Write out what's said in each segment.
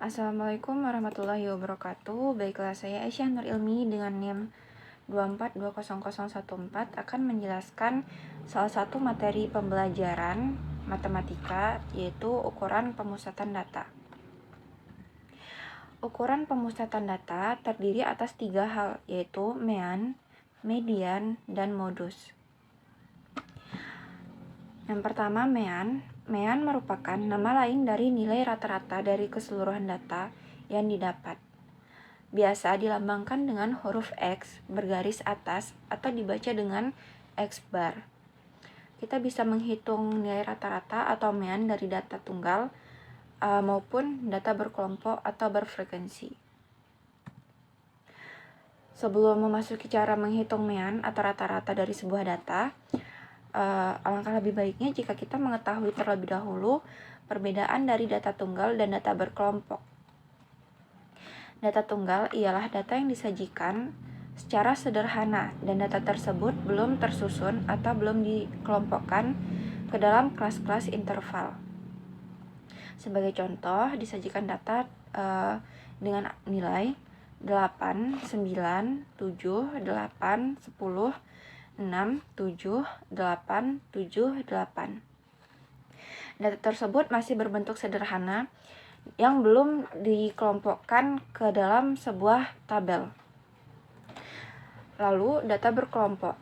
Assalamualaikum warahmatullahi wabarakatuh. Baiklah, saya Aisyah Nur Ilmi dengan NIM 2420014 akan menjelaskan salah satu materi pembelajaran matematika, yaitu ukuran pemusatan data. Ukuran pemusatan data terdiri atas 3 hal, yaitu mean, median, dan modus. Yang pertama, mean. Mean merupakan nama lain dari nilai rata-rata dari keseluruhan data yang didapat. Biasa dilambangkan dengan huruf X bergaris atas atau dibaca dengan X bar. Kita bisa menghitung nilai rata-rata atau mean dari data tunggal maupun data berkelompok atau berfrekuensi. Sebelum memasuki cara menghitung mean atau rata-rata dari sebuah data, alangkah lebih baiknya jika kita mengetahui terlebih dahulu perbedaan dari data tunggal dan data berkelompok. Data tunggal ialah data yang disajikan secara sederhana dan data tersebut belum tersusun atau belum dikelompokkan ke dalam kelas-kelas interval. Sebagai contoh, disajikan data dengan nilai 8, 9, 7, 8, 10, 6, 7, 8, 7, 8. Data tersebut masih berbentuk sederhana yang belum dikelompokkan ke dalam sebuah tabel. Lalu, data berkelompok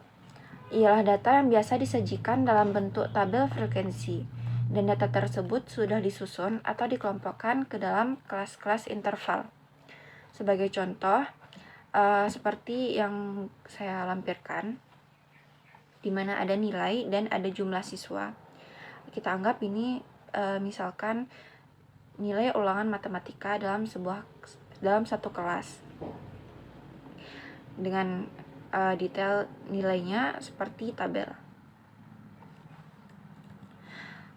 ialah data yang biasa disajikan dalam bentuk tabel frekuensi, dan data tersebut sudah disusun atau dikelompokkan ke dalam kelas-kelas interval. Sebagai contoh, seperti yang saya lampirkan, di mana ada nilai dan ada jumlah siswa. Kita anggap ini misalkan nilai ulangan matematika dalam satu kelas dengan detail nilainya seperti tabel.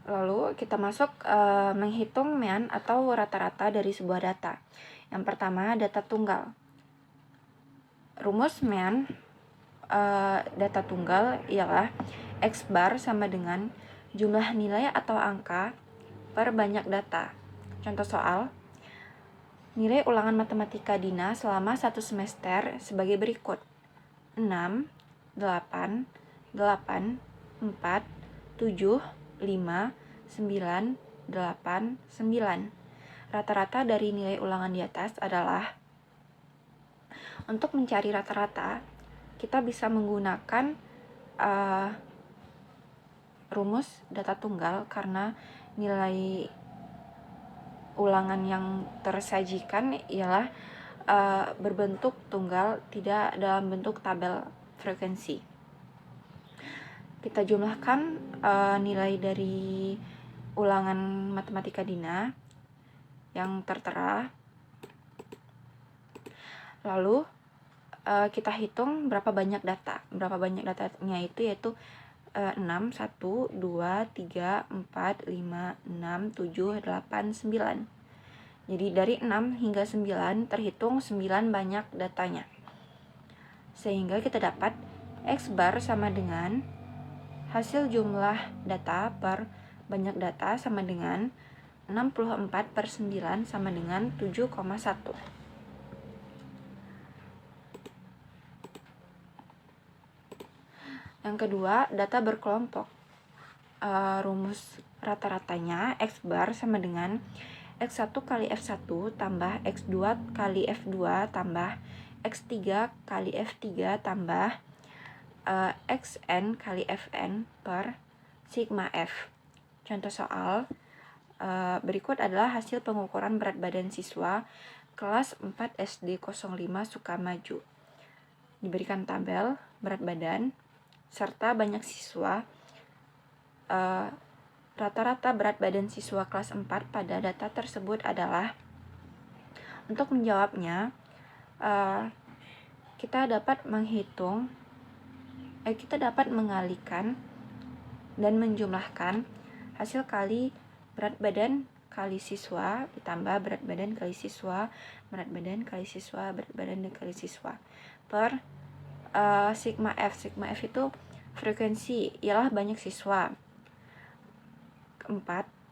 Lalu kita masuk menghitung mean atau rata-rata dari sebuah data. Yang pertama, data tunggal. Rumus mean data tunggal ialah X bar sama dengan jumlah nilai atau angka per banyak data. Contoh soal, nilai ulangan matematika Dina selama 1 semester sebagai berikut: 6, 8, 8, 4, 7, 5, 9, 8, 9. Rata-rata dari nilai ulangan di atas adalah, untuk mencari rata-rata, kita bisa menggunakan rumus data tunggal karena nilai ulangan yang tersajikan ialah berbentuk tunggal, tidak dalam bentuk tabel frekuensi. Kita jumlahkan nilai dari ulangan matematika Dina yang tertera. Lalu kita hitung berapa banyak data. Berapa banyak datanya itu yaitu 6, 1, 2, 3, 4, 5, 6, 7, 8, 9. Jadi dari 6 hingga 9 terhitung 9 banyak datanya. Sehingga kita dapat X bar sama dengan hasil jumlah data per banyak data sama dengan 64/9 sama dengan 7,1. Yang kedua, data berkelompok. Rumus rata-ratanya X bar sama dengan X1 kali F1 tambah X2 kali F2 tambah X3 kali F3 tambah Xn kali Fn per sigma F. Contoh soal berikut adalah hasil pengukuran berat badan siswa kelas 4 SD 05 Sukamaju. Diberikan tabel berat badan serta banyak siswa. Rata-rata berat badan siswa kelas 4 pada data tersebut adalah, untuk menjawabnya, kita dapat mengalikan dan menjumlahkan hasil kali berat badan kali siswa ditambah berat badan kali siswa, berat badan kali siswa, berat badan kali siswa per sigma F. Sigma F itu frekuensi, ialah banyak siswa. 4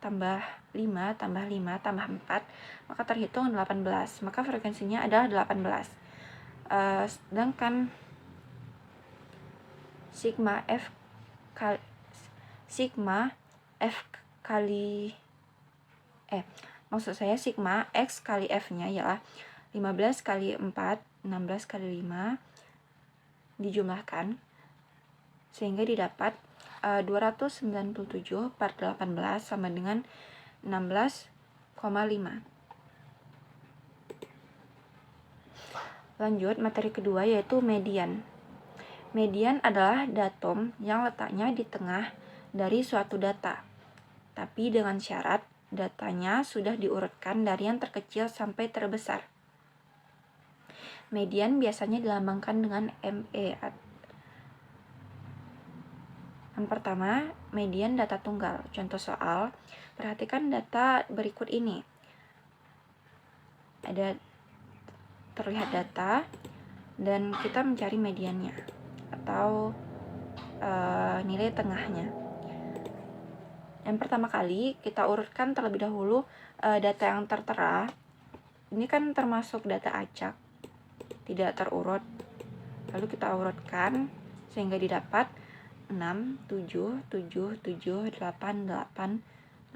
tambah 5 tambah 5 tambah 4, maka terhitung 18. Maka frekuensinya adalah 18. Sedangkan sigma F kali maksud saya sigma X kali F-nya ialah 15 kali 4, 16 kali 5 dijumlahkan sehingga didapat 297 per 18 sama dengan 16,5. Lanjut, materi kedua yaitu median. Median adalah datum yang letaknya di tengah dari suatu data, tapi dengan syarat datanya sudah diurutkan dari yang terkecil sampai terbesar. Median biasanya dilambangkan dengan ME. Yang pertama, median data tunggal. Contoh soal, perhatikan data berikut ini. Ada terlihat data dan kita mencari mediannya atau nilai tengahnya. Yang pertama kali kita urutkan terlebih dahulu data yang tertera. Ini kan termasuk data acak, tidak terurut. Lalu kita urutkan sehingga didapat 6, 7, 7, 7, 8, 8,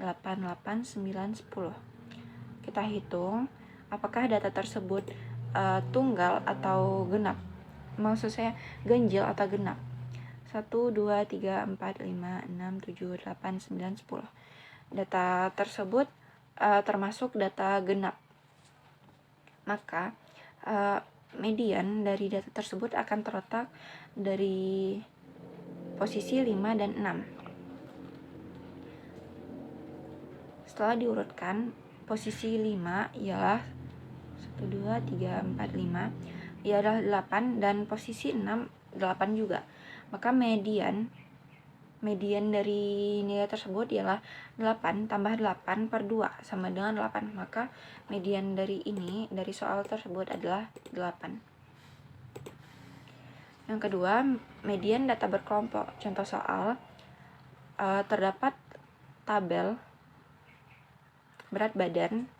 8, 8, 9, 10. Kita hitung apakah data tersebut tunggal atau genap. Maksud saya ganjil atau genap. 1, 2, 3, 4, 5, 6, 7, 8, 9, 10. Data tersebut termasuk data genap. Maka median dari data tersebut akan terletak dari posisi 5 dan 6. Setelah diurutkan, posisi 5 ialah 1, 2, 3, 4, 5 ialah 8 dan posisi 6 8 juga. Maka median dari nilai tersebut ialah 8 tambah 8 per 2 sama dengan 8. Maka median dari soal tersebut adalah 8. Yang kedua, median data berkelompok. Contoh soal, terdapat tabel berat badan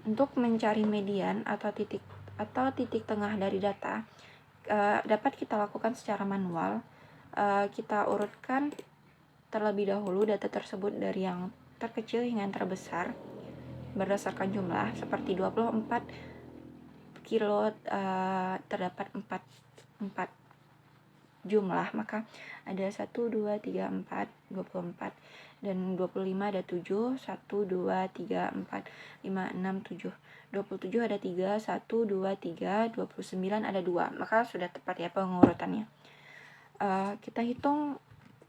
untuk mencari median atau titik tengah dari data. Dapat kita lakukan secara manual. Kita urutkan terlebih dahulu data tersebut dari yang terkecil hingga yang terbesar berdasarkan jumlah. Seperti 24 kilo terdapat 4 jumlah, maka ada 1, 2, 3, 4, 24, dan 25 ada 7, 1, 2, 3, 4, 5, 6, 7, 27 ada 3, 1, 2, 3, 29 ada 2. Maka sudah tepat ya pengurutannya. Kita hitung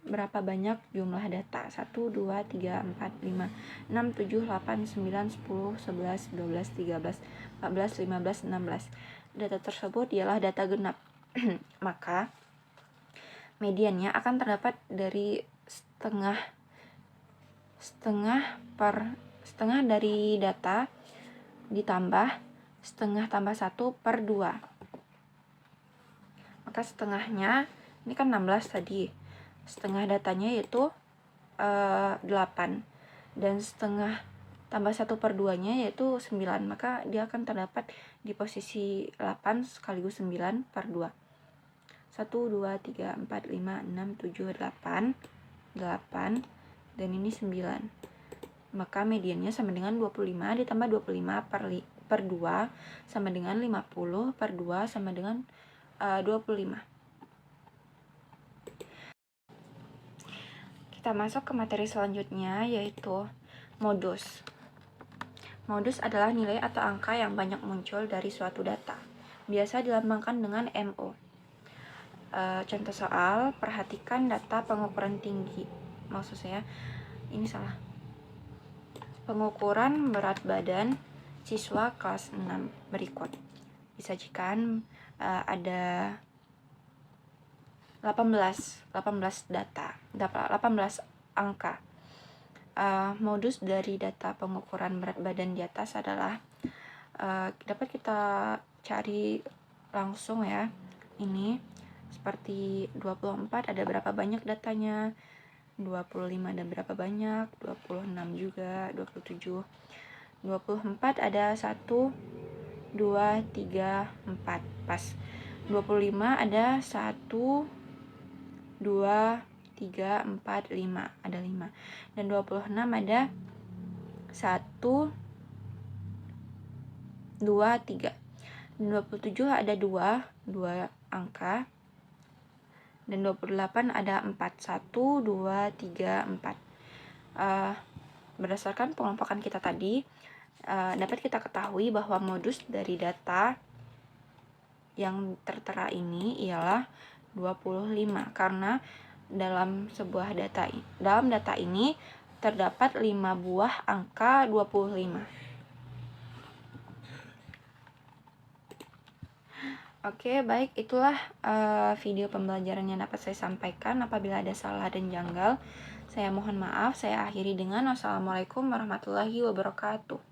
berapa banyak jumlah data. 1, 2, 3, 4, 5, 6, 7, 8, 9, 10, 11, 12, 13, 14, 15, 16. Data tersebut ialah data genap. Maka mediannya akan terdapat dari setengah dari data ditambah setengah tambah 1 per 2. Maka setengahnya, ini kan 16 tadi, setengah datanya yaitu 8, dan setengah tambah 1 per 2 nya yaitu 9. Maka dia akan terdapat di posisi 8 sekaligus 9 per 2. 1, 2, 3, 4, 5, 6, 7, 8, dan ini 9. Maka mediannya sama dengan 25 ditambah 25 per 2 sama dengan 50 per 2 sama dengan 25. Kita masuk ke materi selanjutnya yaitu modus. Modus adalah nilai atau angka yang banyak muncul dari suatu data. Biasa dilambangkan dengan MO. Contoh soal, perhatikan data pengukuran tinggi. Maksud saya, ini salah. Pengukuran berat badan siswa kelas 6 berikut. Disajikan ada 18 angka. Modus dari data pengukuran berat badan di atas adalah dapat kita cari langsung ya. Ini Seperti 24 ada berapa banyak datanya, 25 ada berapa banyak, 26 juga, 27. 24 ada 1, 2, 3, 4, pas. 25 ada 1, 2, 3, 4, 5, ada 5. Dan 26 ada 1, 2, 3. Dan 27 ada 2 angka. Dan 28 ada 4, 1, 2, 3, 4. Berdasarkan pengelompokan kita tadi, dapat kita ketahui bahwa modus dari data yang tertera ini ialah 25, karena dalam data ini terdapat 5 buah angka 25. Oke, baik, itulah video pembelajaran yang dapat saya sampaikan. Apabila ada salah dan janggal, saya mohon maaf. Saya akhiri dengan wassalamualaikum warahmatullahi wabarakatuh.